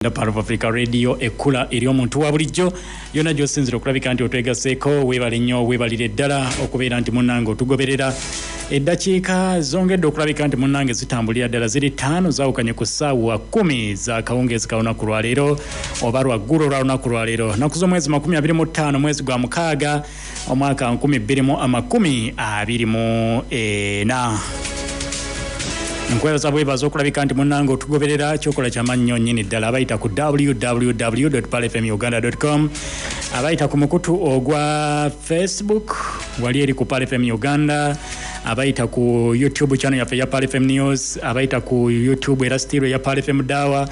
The Part of Africa Radio ekula eri omuntu wa bulijjo yona gyosinzira okulabika nti otwegaseeko weebale nnyo weebalire ddala okubeera nti munnange otugoberera eddakiika zongedde okulabika nti munnange zitambulira ddala ziri 5 zaawukanye ku ssaawa 10 za kawungeezi ka lunaku lwaleero oba lwaggulu olwa lunaku lwaleero naku z'omwezi 25 mwezi gwa mukaaga omwaka 2024 nkwebaza bwebaza okulabika nti munnange otugoberera kyokola kyamannyo nnyini ddala abayita ku www.palfmuganda.com abayita ku mukutu ogwa Facebook wali eri ku palfm uganda abayita ku YouTube channel yaffe ya palfm news abayita ku YouTube era stilo ya palfm dawa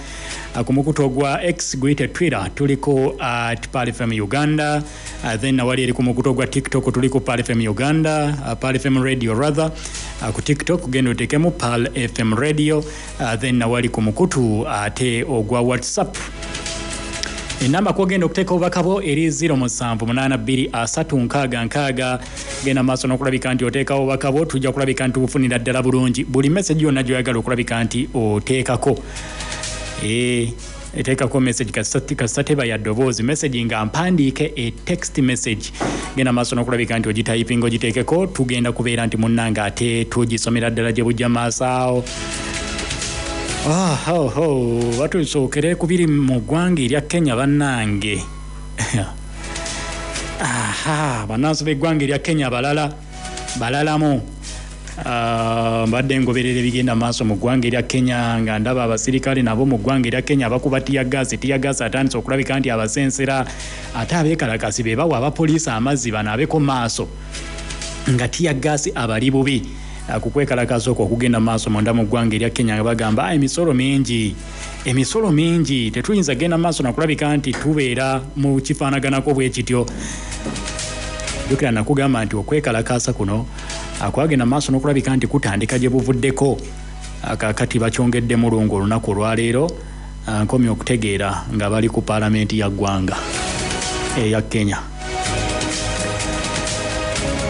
ku mukutu ogwa X guyite Twitter tuliko at palfm uganda then wali eri ku mukutu ogwa TikTok tuliko palfm uganda palfm radio rather ku TikTok genda otekemu Pal FM radio then wali ku mukutu ate ogwa WhatsApp enamba kwogenda okuteeka obubakabo eri 07823666 genda maaso n'okulabika nti oteekawo obubakabo tujja kulabika nti bufunira ddala bulungi buli message yonna gy'oyagala okulabika nti oteekako eteekako message kasateba ya ddoboozi message nga mpandiike e text message genda maaso n'okulabika nti ogityping ogiteekeko tugenda kubeera nti munnanga ate tugisomera ddala gye bujja maaso awo batusookere kubiri mu ggwanga erya Kenya bannange bannansi b'eggwanga erya Kenya balalamu mbadde ngoberera ebigenda maaso mu ggwanga erya Kenya nga ndaba abasirikale nabo mu ggwanga erya Kenya bakuba tiyagaasi atandise okulabika nti abasensera ate abeekalakasi be bawa abapoliisi amazzi banaabeko maaso nga tiyagaasi abali bubi kukwekalakaasa okwo okugenda maaso munda mu ggwanga erya Kenya nga bagamba emisolo mingi tetuyinza genda maaso nakulabika nti tubeera mu kifaanaganako bwe kityo jjukira nakugamba nti okwekalakaasa kuno akwagenda maaso n'okulabika nti kutandika gye buvuddeko kakati bakyongedde mulungu olunaku olwaleero nkomye okutegeera nga bali ku paalamenti ya ggwanga eya Kenya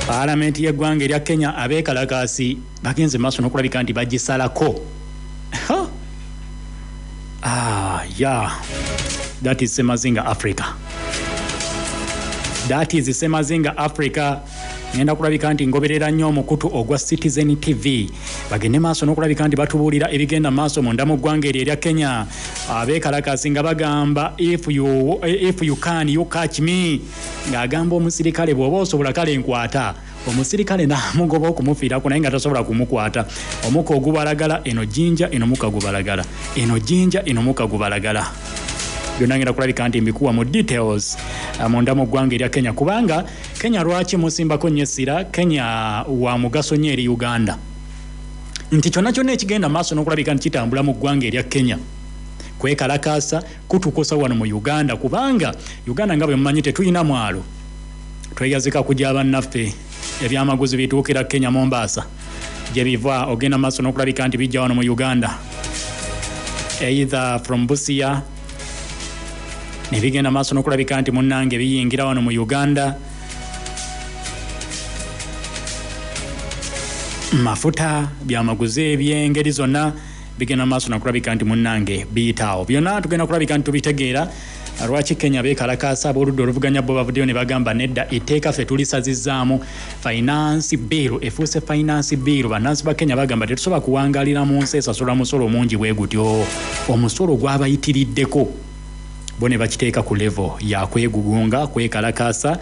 Parliament y'eggwanga erya Kenya abeekalakaasi bagenze maaso n'okulabika nti bagisalako that is Semazinga Africa ngenda kulabika nti ngoberera nnyo omukutu ogwa Citizen TV bagende maaso n'okulabika nti batubuulira ebigenda maaso munda mu ggwanga erya Kenya abeekalakaasi nga bagamba if you can you catch me ng'agamba omusirikale bw'oba osobola kale nkwata omusirikale n'amugoba okumufiirako naye nga tasobola kumukwata omuka ogubalagala eno jinja eno muka gubalagala eno jinja eno muka gubalagala byonna ngenda kulabika nti mbikuwa mu details munda mu ggwanga erya Kenya kubanga Kenya lwaki musimbako nnyo essira Kenya wa mugaso nnyo eri Uganda nti kyonna ekigenda maaso n'okulabika nti kitambula mu ggwanga erya Kenya kwekalakaasa kutukosa wano mu Uganda kubanga Uganda nga bwe mumanyi tetulina mwalo tweyazika kujja bannaffe ebyamaguzi bituukira Kenya Mombasa gye biva ogenda maaso n'okulabika nti bijja wano mu Uganda either from Busia ne bigenda maaso n'okulabika nti munnange biyingira wano mu Uganda mafuta byamaguzi eby'engeri zonna bigenda maaso n'okulabika nti munnange biyitaawo byonna tugenda kulabika nti tubitegeera lwaki Kenya beekalakaasa ab'oludda oluvuganya bo bavuddeyo ne bagamba nedda etteeka ffe tulisazizzaamu finance bill efuuse finance bill bannansi ba Kenya bagamba tetusobola kuwangalira mu nsi esasula musolo mungi bwe gutyo omusolo gwabayitiriddeko bo ne bakiteeka ku level ya kwegugunga kwekalakaasa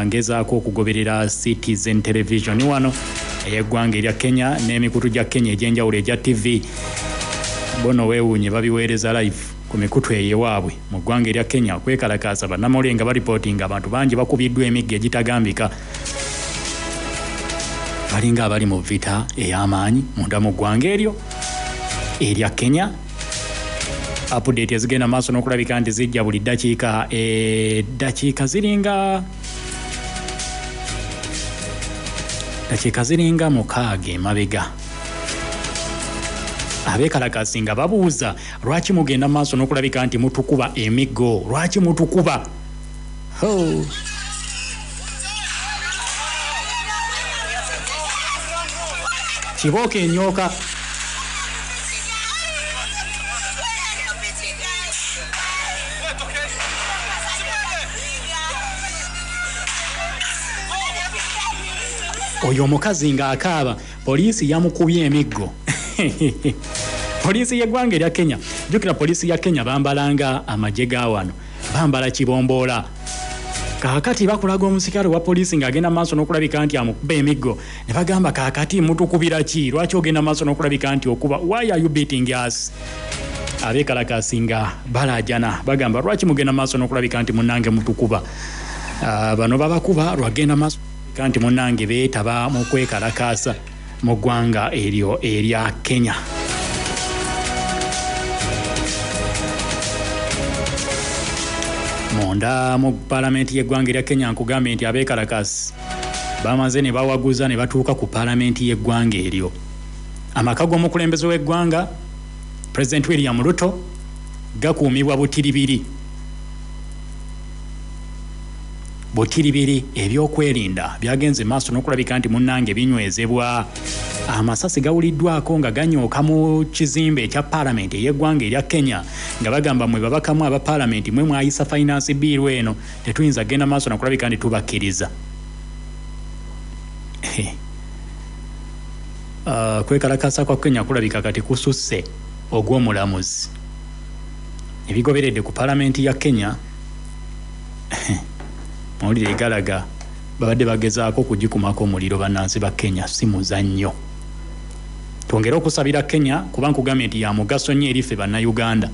ngezaako okugoberera Citizen television wano ey'eggwanga erya Kenya n'emikutu gya Kenya egy'enjawulo egya TV bono weewuunye babiweereza live ku mikutu eyewaabwe mu ggwanga erya Kenya kwekalakaasa bannamawulire nga baripootinga abantu bangi bakubiddwa emigga egitagambika balinga abali mu vita ey'amaanyi munda mu ggwanga eryo erya Kenya update ezigenda maaso n'okulabika nti zijja buli ddakiika ziringa mukaaga emabega abeekalakaasi nga babuuza lwaki mugenda maaso n'okulabika nti mutukuba emiggo lwaki mutukuba kibooka enyooka oyo omukazi ng'akaaba poliisi yamukubye emiggo. Poliisi y'eggwanga erya Kenya, jjukira poliisi ya Kenya bambalanga amagye ga wano, bambala kibomboola. Kaakati bakulaga omusikale wa poliisi ng'agenda maaso n'okulabika nti amukuba emiggo, ne bagamba kaakati mutukubira ki, lwaki ogenda maaso n'okulabika nti okuba, why are you beating us? Abeekalakaasi nga balaajana bagamba lwaki mugenda maaso n'okulabika nti munnange mutukuba. Bano babakuba lwagenda maaso nti munnange beetaba mu kwekalakaasa mu ggwanga eryo erya Kenya. Munda mu palamenti y'eggwanga erya Kenya nkugambye nti abeekalakaasi bamaze ne bawaguza ne batuuka ku palamenti y'eggwanga eryo. Amaka g'omukulembeze w'eggwanga President William Ruto gakuumibwa butiribiri. Butiribiri ebyokwerinda byagenze maaso n'okulabika nti munnange binywezebwa. Amasasi gawuliddwako nga ganyooka mu kizimbe ekya palamenti ey'eggwanga erya Kenya nga bagamba mwe babakamu aba palamenti mwe mwayisa finance bill eno tetuyinza genda maaso n'okulabika nti tubakkiriza. Kwekalakaasa kwa Kenya kulabika kati kususse ogw'omulamuzi. Ebigoberedde ku palamenti ya Kenya mawulire galaga babadde bagezaako kugikumako omuliro bannansi ba Kenya si muzannyo. Twongere okusabira Kenya kuba nkugambye nti ya mugaso nnyo eri ffe bannayuganda.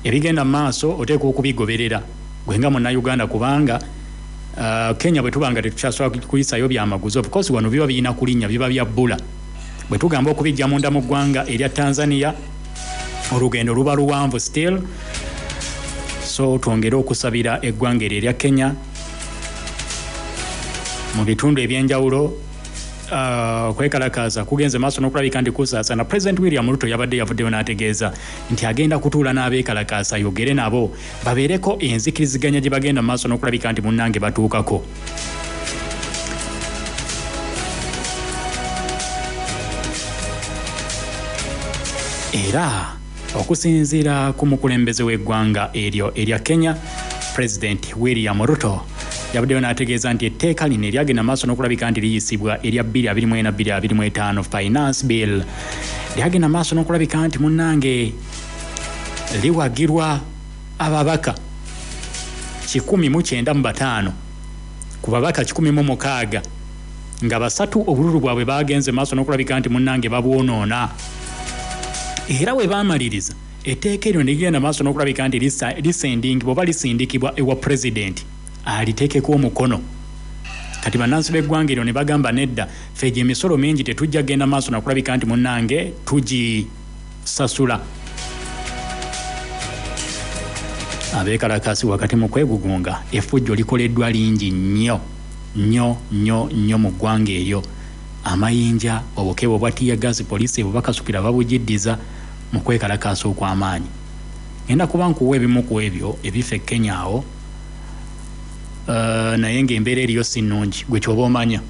Ebigenda mu maaso oteekwa okubigoberera gwe nga munnayuganda kubanga Kenya bwe tubanga tetukyasobola kuyisayo byamaguzi, of course wano biba birina kulinnya biba bya bbula. Bwe tugamba okubijja munda mu ggwanga erya Tanzania olugendo luba luwanvu still. So twongere okusabira eggwanga erya Kenya mu bitundu ebyenjawulo kwekalakaasa kugenze maaso n'okulabika nti kusaasana. President William Ruto yabadde yavuddeyo n'ategeeza nti agenda kutuula n'abeekalakaasa ayogere nabo babeereko enzikiriziganya gye bagenda mu maaso n'okulabika nti munnange batuukako. Era okusinziira ku mukulembeze w'eggwanga eryo erya Kenya President William Ruto yabaddeyo n'ategeeza nti etteeka lino eryagenda maaso n'okulabika nti liyisibwa erya 2024-2025 finance bill lyagenda maaso n'okulabika nti munnange liwagirwa ababaka 195 ku babaka 106 nga basatu obululu bwabwe bagenze maaso n'okulabika nti munnange babwonoona. Era we baamaliriza etteeka eryo ne ligenda maaso n'okulabika nti lisendingibwa oba lisindikibwa ewa president aliteekeko omukono. Kati bannansi b'eggwanga eryo ne bagamba nedda ffe emisolo mingi tetujja genda maaso n'okulabika nti munnange tugisasula. Abeekalakaasi wakati mu kwegugunga effujjo likoleddwa lingi nnyo nnyo nnyo nnyo mu ggwanga eryo. Amayinja obukebe obwa tiyagazi poliisi bwe bakasukira babugiddiza mu kwekalakaasa okw'amaanyi. Ngenda kuba nkuwa ebimu ku ebyo ebife Kenya awo naye ng'embeera eriyo si nnungi gwe kyoba omanya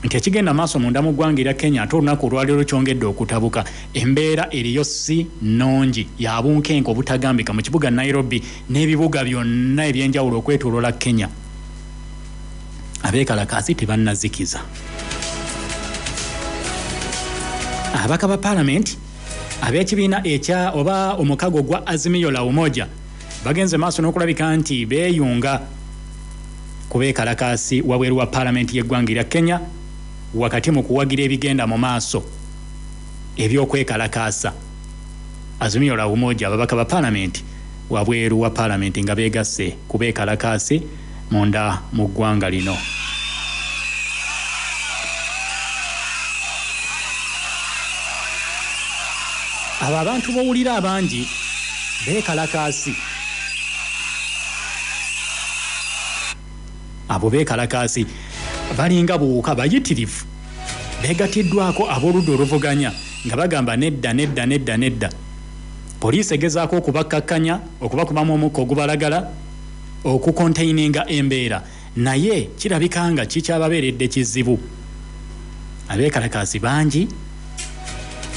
nti ekigenda maaso munda mu ggwanga erya Kenya ate olunaku olwaleero kyongedde okutabuka. Embeera eriyo si nnungi ya bunkenke obutagambika mu kibuga Nairobi n'ebibuga byonna ebyenjawulo okwetooloola Kenya. Abeekalakaasi tebannazikiza. Abaka ba palamenti ab'ekibiina ekya oba omukago gwa Azimio la Umoja bagenze maaso n'okulabika nti beeyunga ku beekalakaasi wabweru wa palamenti y'eggwanga erya Kenya wakati mu kuwagira ebigenda mu maaso ebyokwekalakaasa. Azimio la Umoja ababaka ba palamenti wabweru wa palamenti nga beegasse ku beekalakaasi munda mu ggwanga lino. Abo abantu bawulira abangi beekalakaasi. Abo beekalakaasi balinga buwuka bayitirivu beegatiddwako ab'oludda oluvuganya nga bagamba nedda. Poliisi egezaako okubakkakkanya okubakubamu omukka ogubalagala okukontaininga embeera naye kirabika nga kikyababeeredde kizibu. Abeekalakaasi bangi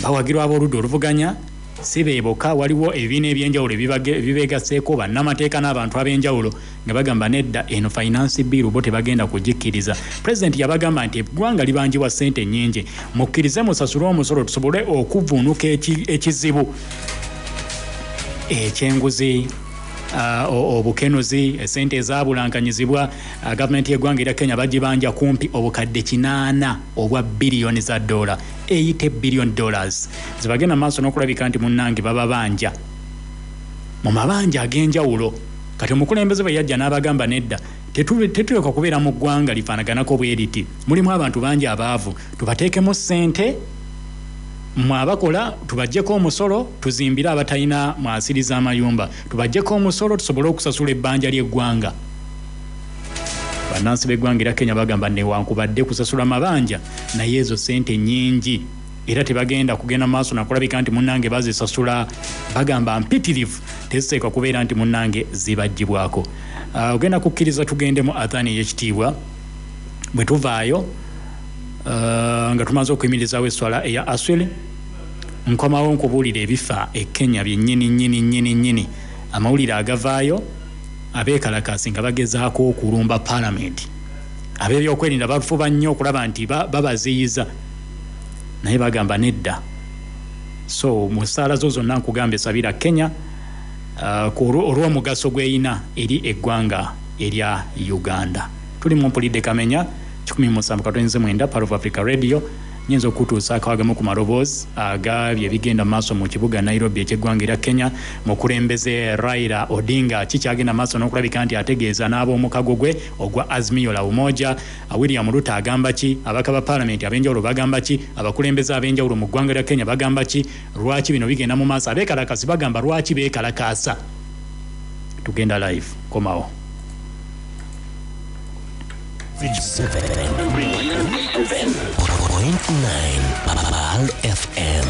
bawagirwa ab'oludda oluvuganya sibeeboka waliwo ebibiina ebyenjawulo ebibeegaseeko bannamateeka n'abantu ab'enjawulo nga bagamba nedda eno finance bill bo tebagenda kugikkiriza. Pulezidenti yabagamba nti eggwanga libanjibwa ssente nnyingi, mukkirize musasule omusolo tusobole okuvvuunuka ekizibu ekyenguzi, obukenuzi, esente ezabulankanyizibwa. Gavumenti y'eggwanga erya Kenya bagibanja kumpi obukadde 8 obwa biliyoni za dola, $80 billion zibagenda maaso n'okulabika nti munnange bababanja mu mabanja ag'enjawulo. Kati omukulembeze bwe yajja n'abagamba nedda tetuleka kubeera mu ggwanga lifaanaganako bwe riti, mulimu abantu bangi abaavu, tubateekemu ssente mwabakola, tubajjeko omusolo tuzimbire abatalina mwasiri z'amayumba, tubajjeko omusolo tusobole okusasula ebbanja ly'eggwanga. Bannansi b'eggwanga erya Kenya bagamba newankubadde kusasula mabanja naye ezo ssente nnyingi era tebagenda kugenda maaso nakulabika nti munnange bazisasula, bagamba mpitirivu teziteekwa kubeera nti munnange zibajjibwako. Ogenda kukkiriza tugende mu adhaani ey'ekitiibwa bwe tuvaayo nga tumaze okuyimirizawo esswala eya aswili. Nkomawo nkubuulira ebifa e Kenya byennyini amawulire agavaayo abeekalakaasi nga bagezaako okulumba paalamenti. Ab'ebyokwerinda bafuba nnyo okulaba nti babaziyiza naye bagamba nedda. So mu ssaala zo zonna nkugamba esabira Kenya olw'omugaso gw'eyina eri eggwanga erya Uganda. Tuli mu mpulidde Kamenya 17 Part of Africa Radio. Nyinza okutuusaako agamu ku maloboozi agabye bigenda maaso mu kibuga Nairobi eky'eggwanga erya Kenya. Mukulembeze Raila Odinga kikyagenda maaso n'okulabika nti ategeeza n'ab'omukago gwe ogwa Azimio la Umoja. William Ruto agamba ki? Abaka ba paalamenti ab'enjawulo bagamba ki? Abakulembeze ab'enjawulo mu ggwanga erya Kenya bagamba ki? Lwaki bino bigenda mu maaso? Abeekalakaasi bagamba lwaki beekalakaasa? Tugenda live, komawo. 7.9 Pal FM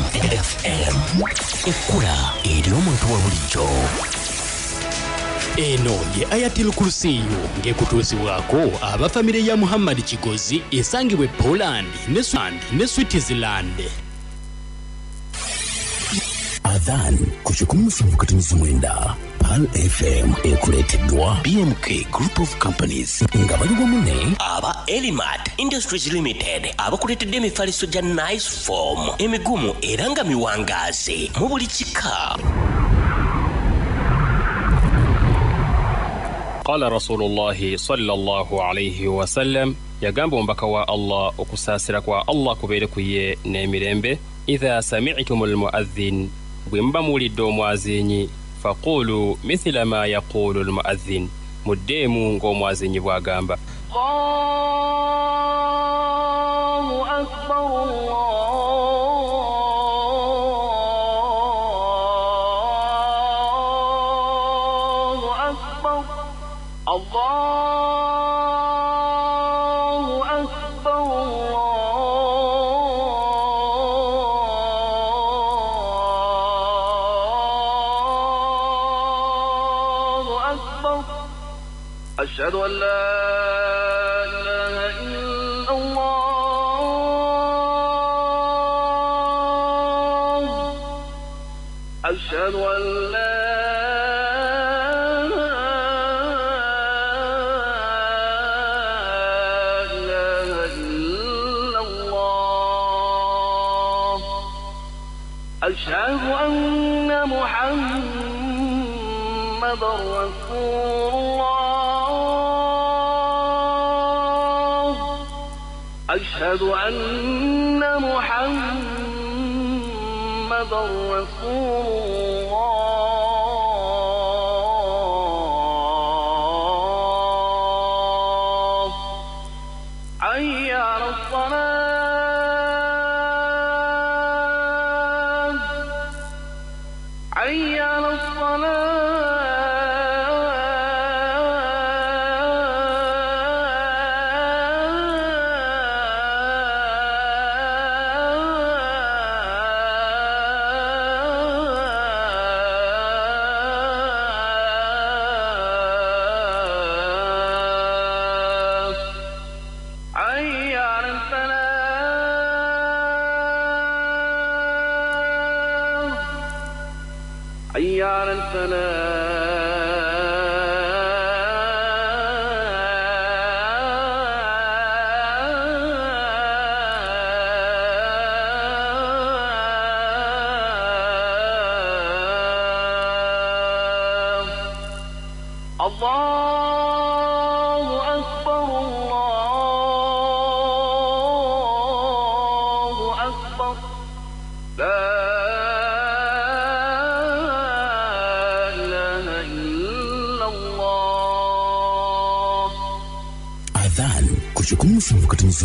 ekkula ery'omuntu wa bulijjo. Eno ye Ayatel Kursiyu ng'ekutuusibwako abafamire ya Muhammad Kigozi esangibwa Poland ne Switzerland. Adhan ku 17 Pal FM ekuleeteddwa BMK Group of Companies nga bali wamu ne aba Elimat Industries Limited abakuleetedde emifaliso gya Nice Form emigumu era nga miwangaase mu buli kika. قال رسول الله صلى الله عليه وسلم يغامب مبكا وا الله okusaasira kwa Allah kubeere kuye n'emirembe. إذا سمعتم المؤذن bwemba mulidde omwazinyi faqulu mithla ma yaqulu almu'adhdhin muddemu ng'omwazinyi bw'agamba Allahu akbar Allahu akbar Allahu akbar أشهد أن لا إله إلا الله أشهد أن لا إله إلا الله أشهد أن محمدا رسول الله أشهد أن محمدا رسول الله حي على الصلاة حي على الصلاة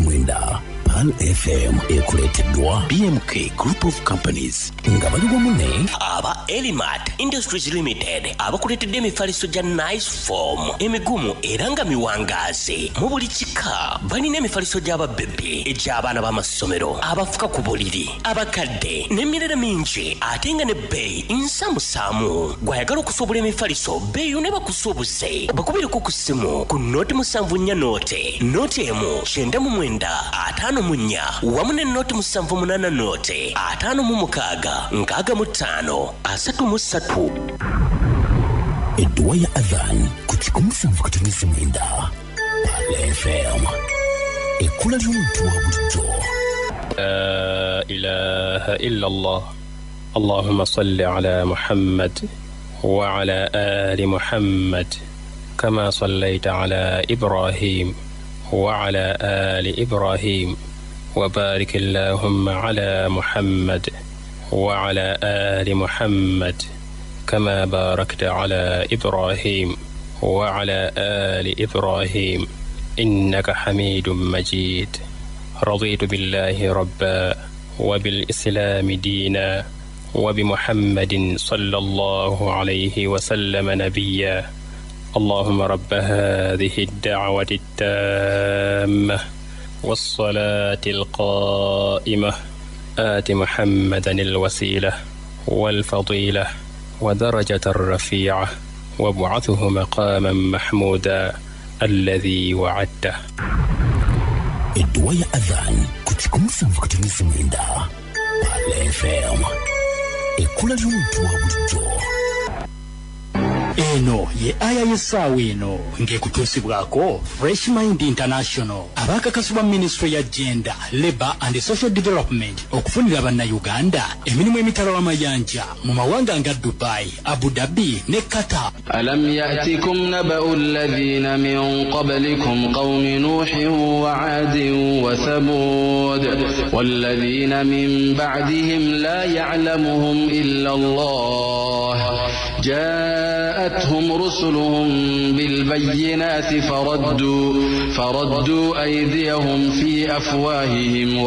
Mwenda Pal FM ekuleteddwa BMK Group of Companies nga bali wamu aba Elimat Industries Limited abakuletedde emifaliso gya Nice Form emigumu era nga miwangaze mu buli kika. Balina emifaliso gy'ababebe egy'abaana b'amasomero abafuka ku buliri abakadde n'emirere mingi ate nga ne bbeeyi nsamusaamu. Gwayagala okusobola emifaliso bbeeyi ne bakusuubuse bakubireko ku ssimu ku nooti 74 nooti emu 9954 wamu ne nooti 78 nooti 56 35 Edduwa ya Adhan ku 107.9 Pal FM ekkula ly'omuntu wa bulijjo. La ilaha illa Allah. Allahumma salli ala Muhammad wa ala ali Muhammad kama sallaita ala Ibrahim wa ala ali Ibrahim wa barik Allahumma ala Muhammad wa ala ali Muhammad كما باركت على إبراهيم وعلى آل إبراهيم إنك حميد مجيد. رضيت بالله ربا وبالإسلام دينا وبمحمد صلى الله عليه وسلم نبيا. اللهم رب هذه الدعوة التامة والصلاة القائمة آت محمدا الوسيلة والفضيلة ودرجة الرفيعة وابعثه مقاما محمودا الذي وعدته. Edduwa ya Adhan ku 107.9 Pal FM ekkula ly'omuntu wa bulijjo. Eno ye aya y'essaawa eno ng'ekutuusibwako Fresh Mind International abakakasibwa Ministry ya Gender, Labour and Social Development okufunira bannayuganda emirimu emitala w'amayanja mu mawanga nga Dubai, Abu Dhabi ne Qatar. Alam ya'tikum naba'u alladhina min qablikum qawmi Nuhin wa 'Adin wa Thamud walladhina min ba'dihim la ya'lamuhum illa Allah. جاءتهم رسلهم بالبينات فردوا أيديهم في أفواههم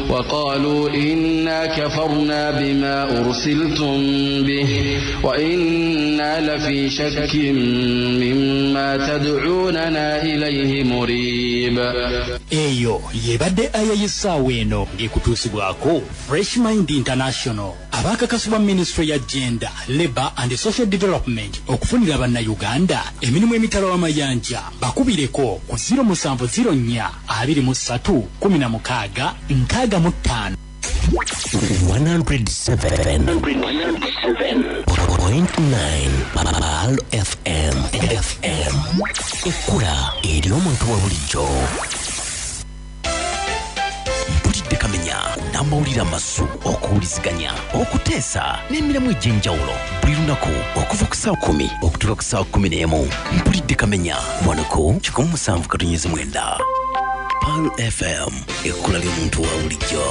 وقالوا إنا كفرنا بما أرسلتم به وإنا لفي شك مما تدعوننا إليه مريب. Eyo yebadde aya y'essaawa eno ng'ekutuusibwako Fresh Mind International abakakasibwa Ministry ya Gender, Labour and Social Development okufunira bannayuganda emirimu emitala w'amayanja bakubireko ku 0704 23 16 65. 107.9 Pal FM ekkula ery'omuntu wa bulijjo. Mpulidde kamenya n'amawulire amasu okuwuliziganya okuteesa n'emirimu egy'enjawulo buli lunaku okuva ku ssaawa 10 okutuuka ku ssaawa 11. Mpulidde kamenya wano ku 107.9 Pal FM ekkula ly'omuntu wa bulijjo.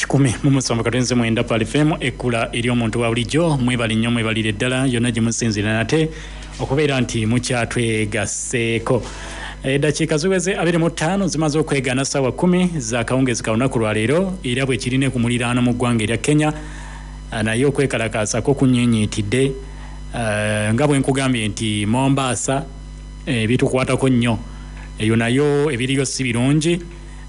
Kumi mumusomba katenze mwenda Pal FM ekkula ery'omuntu wa bulijjo. Mwebali nnyo mwebalire ddala yonna gye musinzira nate okubeera nti mukyatwegasseeko. Eddakiika ziweze 25 zimaze okwegana ssaawa 10 za kawungezi ka lunaku lwa leero era bwe kirine ku muliraano mu ggwanga erya Kenya naye okwekalakaasako kunyeenyeetidde nga bwe nkugambye nti Mombasa bitukwatako nnyo eyo nayo ebiriyo si birungi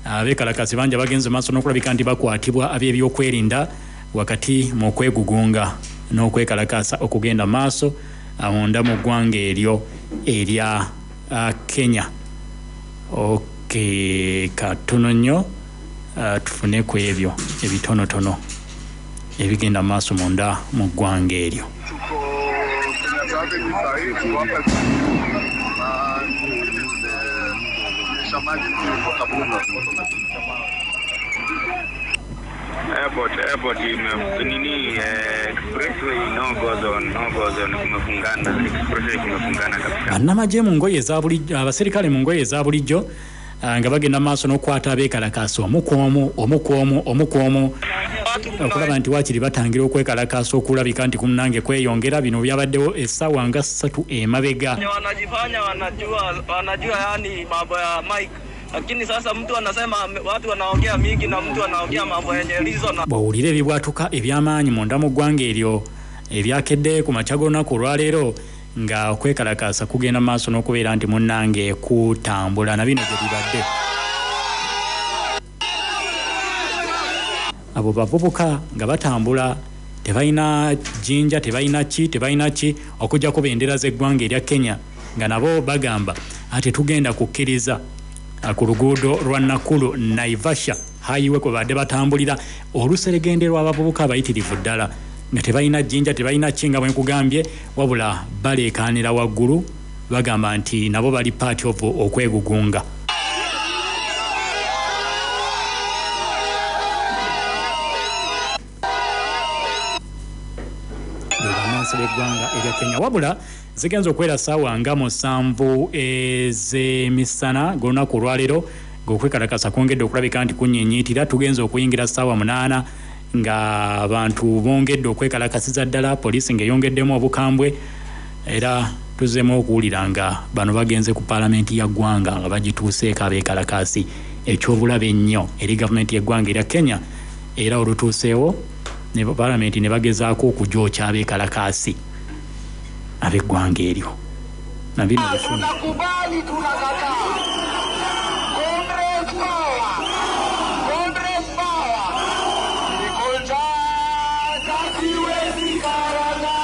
abekalakasi banja bagenze maaso n'okulabika nti bakwatibwa ab'ebyokwerinda wakati mu kwegugunga n'okwekalakasa okugenda maaso munda mu ggwanga eryo erya Kenya. Katono nnyo tufune ku ebyo ebitonotono ebigenda maaso munda mu ggwanga eryo. Airport nini expressway no goes on kumefungana, expressway kumefungana kabisa. Bannamagye mu ngoye za bulijjo, abaserikale mu ngoye za bulijjo nga bagenda maaso n'okukwata abeekalakaasa omukwomu okulaba nti waakiri batangira okwekalakaasa okulabika nti kumunange kweyongera. Bino byabaddewo essaawa nga 3 emabega. Wanajifanya wanajua yani mambo ya Mike, lakini sasa mtu anasema watu wanaongea mingi na mtu anaongea mambo yenye reason. Bawulira ebibwatuka ebyamaanyi munda mu ggwanga eryo ebyakedde ku makya g'olunaku olwaleero nga okwekalakaasa kugenda maaso n'okubeera nti munnange kutambula na bino gye bibadde. Abo bavubuka nga batambula tebalina jinja, tebalina ki okujjako bendera z'eggwanga erya Kenya nga nabo bagamba ate tugenda kukkiriza ku luguudo lwa Nakuru Naivasha highway kwe badde batambulira oluseregende lw'abavubuka abayitirivu ddala nga tebalina jinja, tebalina ki nga bwe nkugambye, wabula baleekaanira waggulu bagamba nti nabo bali part of okwegugunga. Eggwanga erya Kenya wabula zigenza okwera ssaawa nga 7 ez'emisana g'olunaku olwaleero ng'okwekalakasa kwongedde okulabika nti kunnyinnyiitira. Tugenza okuyingira ssaawa 8 nga abantu bongedde okwekalakasiza ddala, poliisi ng'eyongeddemu obukambwe era tuzzeemu okuwulira nga bano bagenze ku paalamenti ya ggwanga nga bagituuseeko abeekalakasi, ekyobulabe ennyo eri gavumenti y'eggwanga erya Kenya era olutuuseewo ne paalamenti ne bagezaako okugyokya abeekalakasi ab'eggwanga eryo. Na bino tunakubali, tunakataa. Congress power. Congress power. Nikojaza siwezi karana.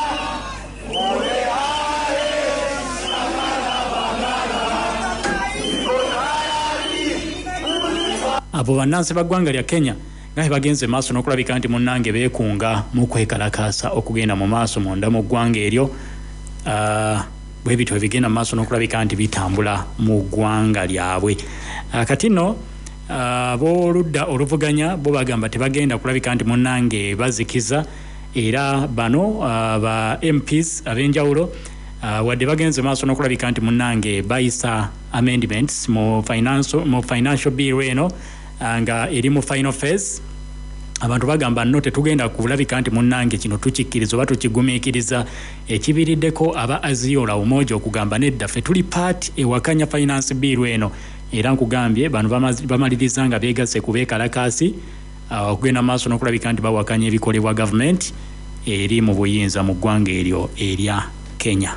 Ole hae. Abo bannansi ba ggwanga lya Kenya nga bagenze maaso n'okulabika nti munnange beekunga mu kwekalakaasa okugenda mu maaso munda mu ggwanga eryo. Bwe bityo bigenda mu maaso n'okulabika nti bitambula mu ggwanga lyabwe. Kati nno ab'oludda oluvuganya bo bagamba tebagenda kulabika nti munnange bazikiza era bano ba MPs ab'enjawulo wadde bagenze maaso n'okulabika nti munnange bayisa amendments mu financial bill eno nga eri mu final phase. Abantu bagamba nno tetugenda kulabika nti munnange kino tukikkiriza oba tukigumiikiriza. Ekibiriddeko aba Aziola Umoja okugamba nedda ffe tuli part ewakanya finance bill eno era nkugambye bano bamaliriza nga beegasse ku beekalakaasi okugenda maaso n'okulabika nti bawakanya ebikolebwa gavumenti eri mu buyinza mu ggwanga eryo erya Kenya.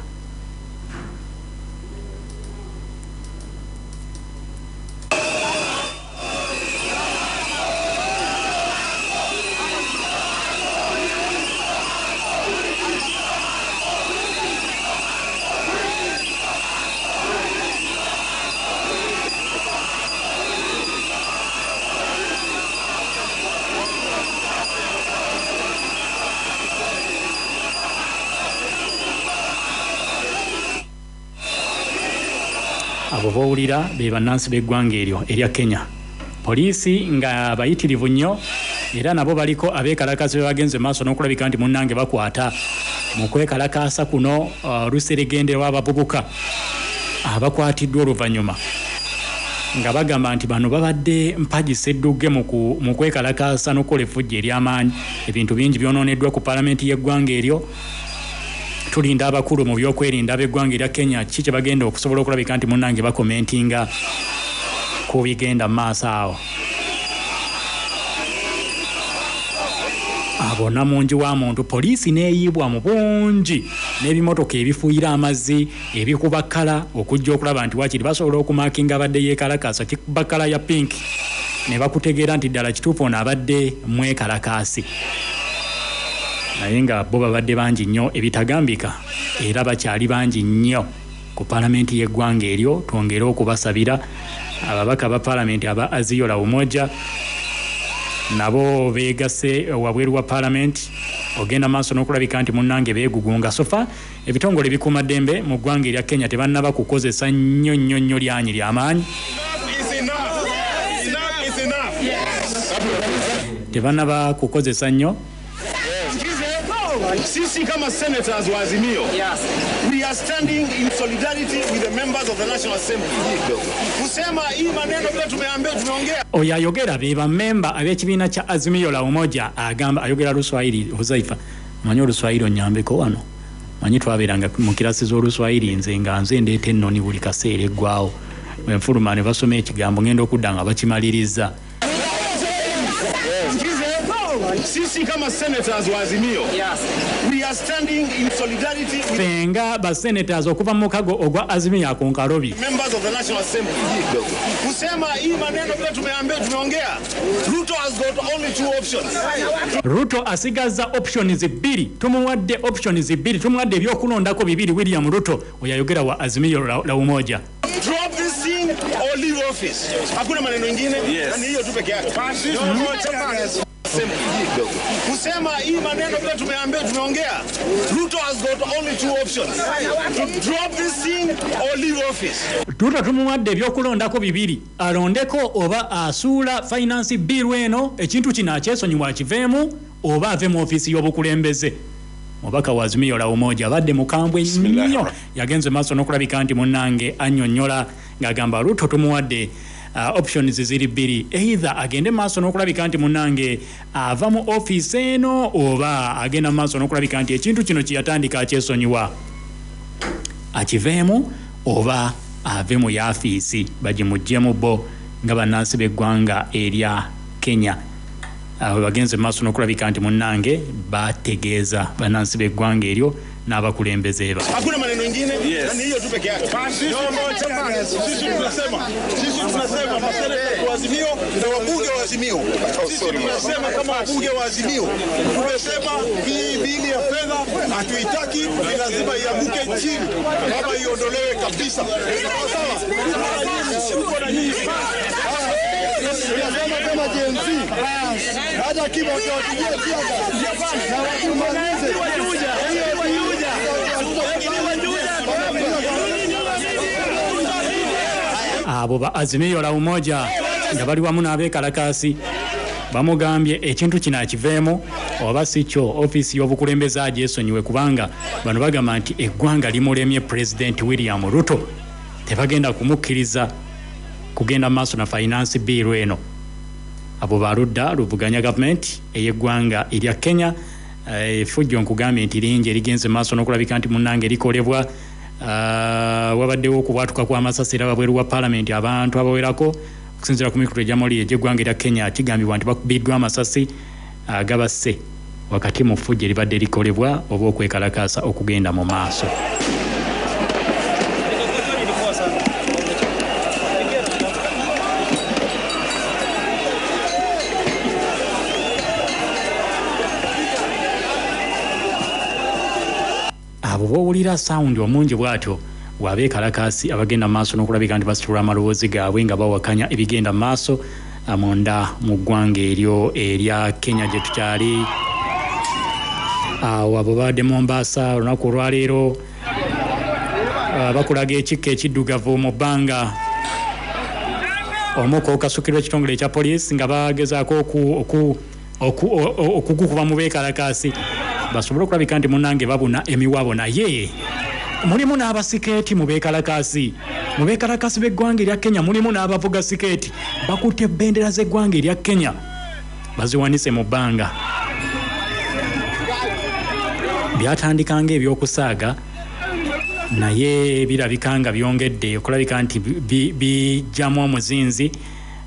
Abo bawulira be bannansi b'eggwanga eryo erya Kenya. Poliisi nga bayitirivu nnyo era nabo baliko abeekalakaasi be bagenze maaso n'okulabika nti munnange bakwata mu kwekalakaasa kuno luseregende lw'abavubuka abakwatiddwa oluvannyuma nga bagamba nti bano babadde mpagisa eddugge mu kwekalakaasa n'okukola effujjo ery'amaanyi. Ebintu bingi byonooneddwa ku paalamenti y'eggwanga eryo. Tulinda abakulu mu byokwerinda ab'eggwanga erya Kenya ki kye bagenda okusobola okulabika nti munnange bakomentinga ku bigenda mu maaso awo. Abo namungi wa muntu poliisi neeyiibwa mu bungi n'ebimotoka ebifuuyira amazzi ebikuba kkala okujja okulaba nti wakiri basobola okumakinga abadde yeekalakaasa kikuba kkala ya pinki ne bakutegeera nti ddala kituufu ono abadde mwekalakaasi naye nga bo babadde bangi nnyo ebitagambika era bakyali bangi nnyo ku paalamenti y'eggwanga eryo. Twongere okubasabira ababaka ba paalamenti aba Azimio la Umoja nabo beegase wabweru wa paalamenti ogenda maaso n'okulabika nti munnange beegugunga. Sofa ebitongole bikuuma ddembe mu ggwanga erya Kenya tebannaba kukozesa nnyo lyanyi ly'amaanyi, tebannaba kukozesa nnyo. Sisi kama senators wa Azimio, we are standing in solidarity with the members of the National Assembly. Kusema hii maneno bila tumeongea. Oyo ayogera be bammemba ab'ekibiina kya Azimio la Umoja agamba ayogera Luswahili. Huzaifa manyi Oluswahili onyambeko wano, manyi twabeeranga mu kirasi z'Oluswahili nze nga nze ndeeta ennoni buli kaseera eggwawo bwenfuluma ne basoma ekigambo ngenda okudda nga bakimaliriza. Sisi kama senators wa Azimio, we are standing in solidarity with Fenga ba senators okuva mu kago ogwa Azimio akonkalobi members of the National Assembly. Kusema hii maneno bila tumeongea. Ruto has got only 2 options. Ruto asigaza options bbiri. Tumuwadde options bbiri. Tumuwadde ebyokulondako bibiri William Ruto oyayogera wa Azimio la Umoja. Drop this thing or leave office. Hakuna maneno mengine. Ni hiyo tu peke yake. Kusema hii maneno bila tumeongea. Ruto has got only 2 options. To drop this thing or leave office. Ruto tumuwadde ebyokulondako bibiri. Alondeko oba asuula finance bill eno ekintu kino akyesonyiwa akiveemu oba ave mu ofisi y'obukulembeze. Mubaka wa Azimio la Umoja abadde mukambwe nnyo yagenze maaso n'okulabika nti munnange annyonnyola ng'agamba Ruto tumuwadde options ziri bbiri, either agende maaso n'okulabika nti munnange ava mu office eno oba agenda maaso n'okulabika nti ekintu kino kyeyatandika akyesonyiwa akiveemu oba ave mu yaafiisi bagimuggyemu bo nga bannansi b'eggwanga erya Kenya. Bagenze maaso n'okulabika nti munnange bategeeza bannansi b'eggwanga eryo n'abakulembeze ba. Hakuna maneno mengine. Ni hiyo tu peke yake. Sisi tunasema maseneta wa Azimio na wabunge wa Azimio. Sisi tunasema kama wabunge wa Azimio. Tunasema hii bili ya fedha hatuitaki, ni lazima iamuke chini kama iondolewe kabisa. Sawa? Uko na nyinyi. Tunasema kama JMC. Hata kiba tuwapigie pia na watumalize. Abo ba Azimio la Umoja nga bali wamu n'abeekalakaasi bamugambye ekintu kino akiveemu oba si kyo office y'obukulembeze agyesonyiwe kubanga bano bagamba nti eggwanga limulemye President William Ruto tebagenda kumukkiriza kugenda maaso na finance bill eno. Abo baludda luvuganya gavumenti ey'eggwanga erya Kenya effujjo nkugambye nti lingi erigenze maaso n'okulabika nti munnange likolebwa. Wabaddewo okubwatuka kw'amasasi wabweru wa paalamenti abantu abawerako okusinziira ku mikulu egy'amawulire egy'eggwanga erya Kenya kigambibwa nti bakubiddwa amasasi agabasse wakati mu ffujjo eribadde likolebwa oba okwekalakaasa okugenda mu maaso. Abo bowulira sound omungi bwatyo wabeekalakaasi abagenda maaso n'okulabika nti basitula amaloboozi gaabwe nga bawakanya ebigenda maaso amonda mu ggwanga eryo erya Kenya gye tukyali. Awo abo badde Mombasa olunaku olwaleero bakulaga ekikka ekiddugavu mu bbanga omu kokasukirwa ekitongole ekya poliisi nga bagezaako okugukuba mu beekalakaasi basobole okulabika nti munnange babuna emiwabo naye mulimu n'abasikeeti mu beekalakaasi b'eggwanga erya Kenya mulimu n'abavuga sikeeti bakutte bendera z'eggwanga erya Kenya baziwanise mu bbanga. Byatandikanga ebyokusaaga naye birabika nga byongedde okulabika nti bijjamu omuzinzi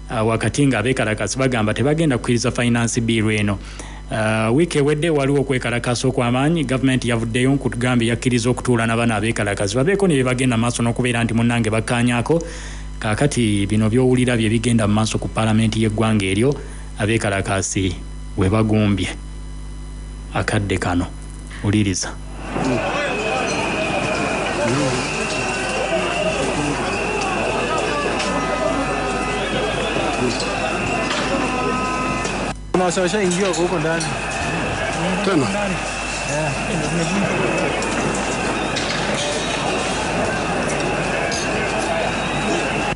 wakati nga abeekalakaasi bagamba tebagenda kukkiriza finance bill eno. Wiiki ewedde waliwo okwekalakaasa okw'amaanyi gavumenti yavuddeyo nkugambye yakkiriza okutuula n'abaana abeekalakaasi babeeko ne bye bagenda maaso n'okubeera nti munnange bakkaanyaako kakati bino byowulira bye bigenda mu maaso ku paalamenti y'eggwanga eryo abeekalakaasi we bagumbye akadde kano uliriza. Washaingia huko ndani tena.